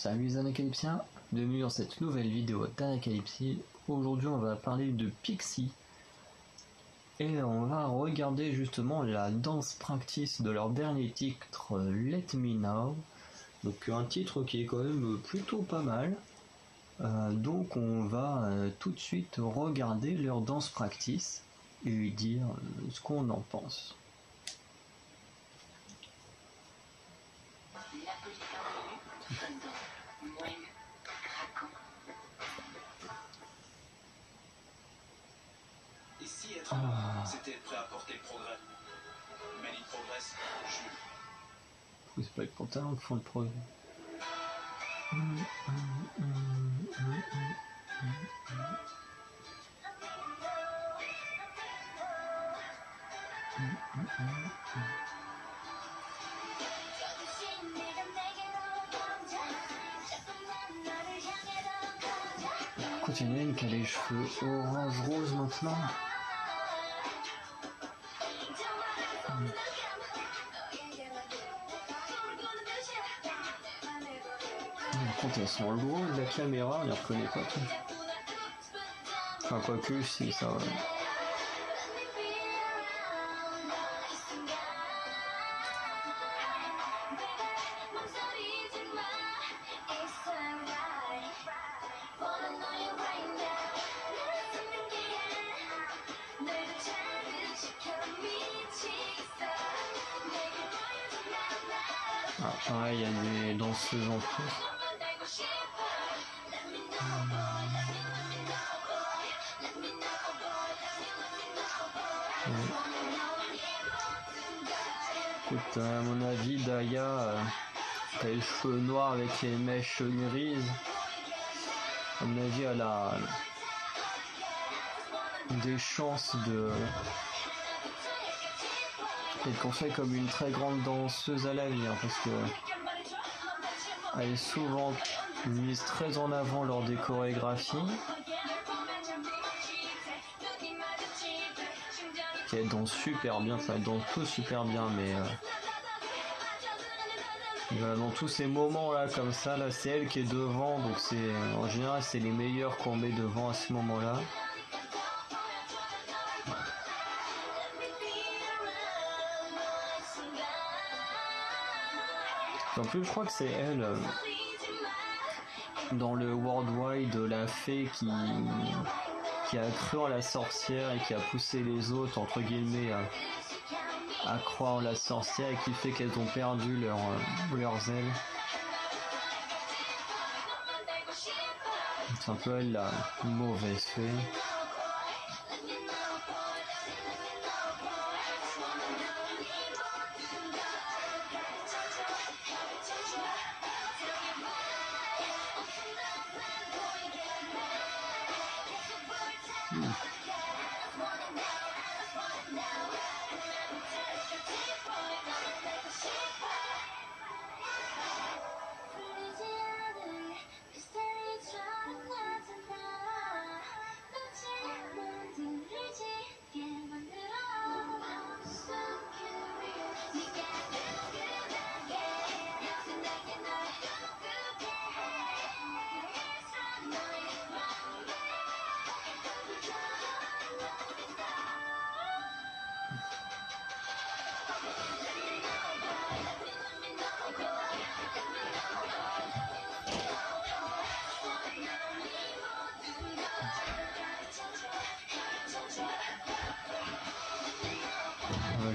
Salut les Anacalypsiens, bienvenue dans cette nouvelle vidéo d'Anacalypsie. Aujourd'hui on va parler de Pixie et on va regarder justement la dance practice de leur dernier titre Let Me Know. Donc un titre qui est quand même plutôt pas mal. Donc on va tout de suite regarder leur dance practice et dire ce qu'on en pense. Et si être c'était prêt à porter le progrès. Mais il progresse, Jules. C'est pas les pantalons qui font le progrès. Écoute, il y en a une qui a les cheveux orange-rose maintenant. Par contre, elles sont loin de la caméra, on les reconnaît pas tout. Enfin, quoique, si, ça va. Ah, pareil, il y a des danseuses en plus. Écoute, à mon avis, Daya, t'as les cheveux noirs avec les mèches grises. À mon avis, elle a des chances d'être considérée comme une très grande danseuse à l'avenir, parce que elle est souvent mise très en avant lors des chorégraphies. Elle danse super bien, enfin elle danse tout super bien, mais dans tous ces moments là comme ça, là c'est elle qui est devant, donc c'est en général c'est les meilleurs qu'on met devant à ce moment là. En plus je crois que c'est elle dans le Worldwide, la fée qui a cru en la sorcière et qui a poussé les autres entre guillemets à croire en la sorcière et qui fait qu'elles ont perdu leurs ailes. C'est un peu elle la mauvaise fée.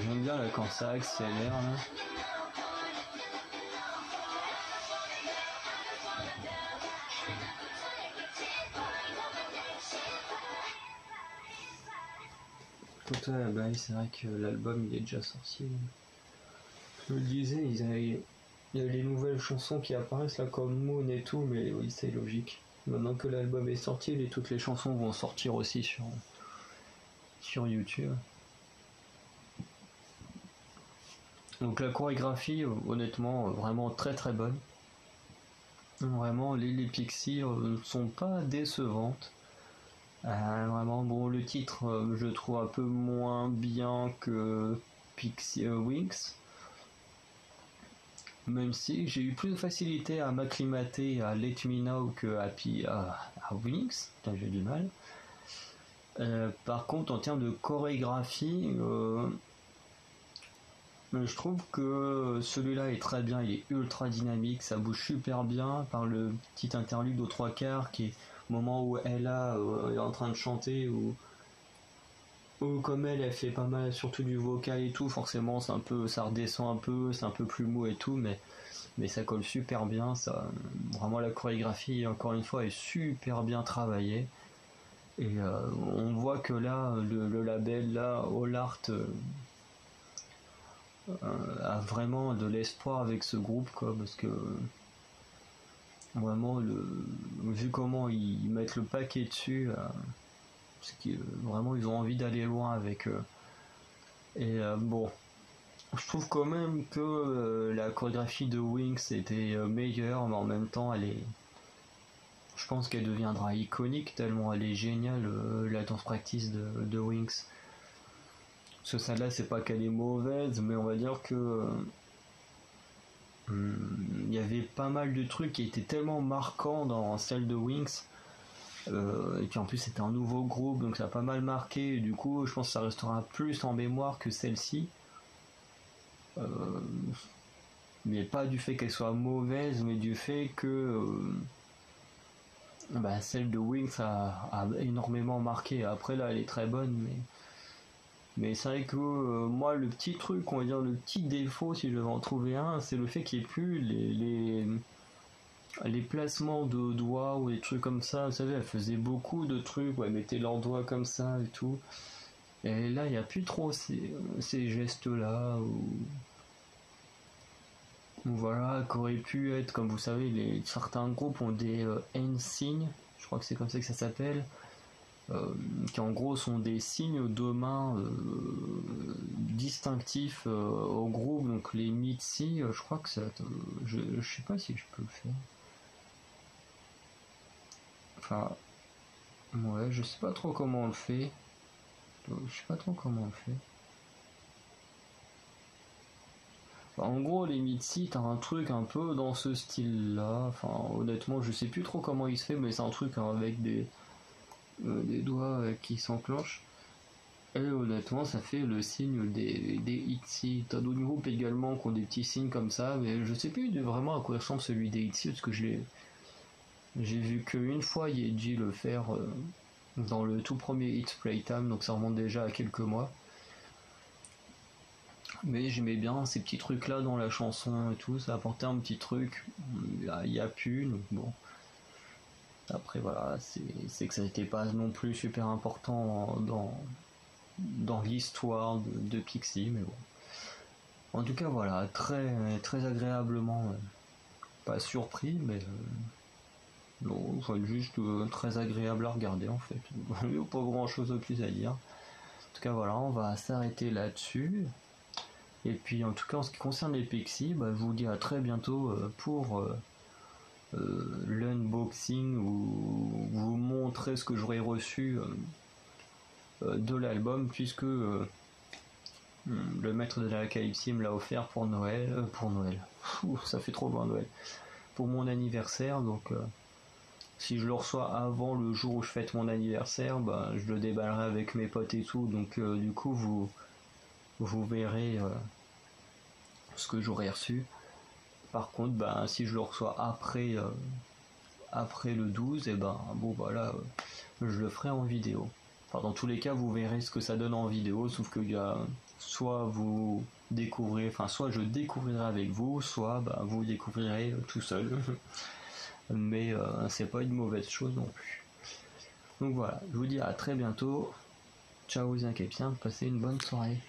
J'aime bien là, quand ça accélère là. Bah oui, c'est vrai que l'album il est déjà sorti. Je le disais, il y a les nouvelles chansons qui apparaissent là comme Moon et tout, mais oui c'est logique. Maintenant que l'album est sorti, toutes les chansons vont sortir aussi sur YouTube. Donc la chorégraphie, honnêtement, vraiment très très bonne. Vraiment, les Pixies ne sont pas décevantes. Vraiment, bon, le titre, je trouve un peu moins bien que Pixie Wings. Même si j'ai eu plus de facilité à m'acclimater à Let Me Know que à Wings, j'ai du mal. Par contre, en termes de chorégraphie, je trouve que celui-là est très bien, il est ultra dynamique, ça bouge super bien par le petit interlude aux 3/4 qui est au moment où Ella est en train de chanter, ou comme elle fait pas mal surtout du vocal et tout, forcément c'est un peu, ça redescend un peu, c'est un peu plus mou et tout, mais ça colle super bien, ça, vraiment la chorégraphie encore une fois est super bien travaillée. Et on voit que là, le label, là, All Art, a vraiment de l'espoir avec ce groupe, quoi, parce que vraiment, vu comment ils mettent le paquet dessus, parce que vraiment ils ont envie d'aller loin avec eux. Et bon, je trouve quand même que la chorégraphie de Wings était meilleure, mais en même temps, je pense qu'elle deviendra iconique tellement elle est géniale, la danse practice de Wings. Parce que celle-là, c'est pas qu'elle est mauvaise, mais on va dire que il y avait pas mal de trucs qui étaient tellement marquants dans celle de Wings, et puis en plus c'était un nouveau groupe, donc ça a pas mal marqué, et du coup je pense que ça restera plus en mémoire que celle-ci. Mais pas du fait qu'elle soit mauvaise, mais du fait que celle de Wings a énormément marqué. Après là elle est très bonne, mais c'est vrai que moi le petit truc, on va dire le petit défaut si je devais en trouver un, c'est le fait qu'il n'y ait plus les placements de doigts ou des trucs comme ça. Vous savez, elle faisait beaucoup de trucs où elle mettait leurs doigts comme ça et tout. Et là il n'y a plus trop ces gestes là où voilà, qu'aurait pu être, comme vous savez, certains groupes ont des hand signes, je crois que c'est comme ça que ça s'appelle, qui en gros sont des signes de main distinctifs au groupe, donc les Mitzi, je crois que ça, je sais pas si je peux le faire. Enfin, ouais, je sais pas trop comment on le fait. Je sais pas trop comment on le fait. Enfin, en gros, les Mitzi, t'as un truc un peu dans ce style-là. Enfin, honnêtement, je sais plus trop comment il se fait, mais c'est un truc avec des doigts qui s'enclenchent. Et honnêtement, ça fait le signe des Itzy. T'as d'autres groupes également qui ont des petits signes comme ça, mais je sais plus vraiment à quoi ressemble celui des Itzy, parce que j'ai vu qu'une fois Yeji le faire dans le tout premier It's Playtime, donc ça remonte déjà à quelques mois. Mais j'aimais bien ces petits trucs là dans la chanson et tout, ça apportait un petit truc. Il y a plus, donc bon. Après voilà, c'est que ça n'était pas non plus super important dans l'histoire de Pixie, mais bon. En tout cas voilà, très très agréablement, pas surpris, mais non, juste très agréable à regarder en fait. Il n'y a pas grand chose de plus à dire. En tout cas voilà, on va s'arrêter là-dessus. Et puis en tout cas en ce qui concerne les Pixies, je vous dis à très bientôt pour l'unboxing ou vous montrer ce que j'aurais reçu de l'album, puisque le maître de la Calypsie me l'a offert pour Noël. Ça fait trop loin Noël. Pour mon anniversaire, donc si je le reçois avant le jour où je fête mon anniversaire, je le déballerai avec mes potes et tout, donc du coup vous verrez ce que j'aurais reçu. Par contre, si je le reçois après le 12, et je le ferai en vidéo. Enfin, dans tous les cas, vous verrez ce que ça donne en vidéo, sauf que soit vous découvrez, soit je découvrirai avec vous, soit vous découvrirez tout seul. Mais c'est pas une mauvaise chose non plus. Donc voilà, je vous dis à très bientôt. Ciao les Incapiens, passez une bonne soirée.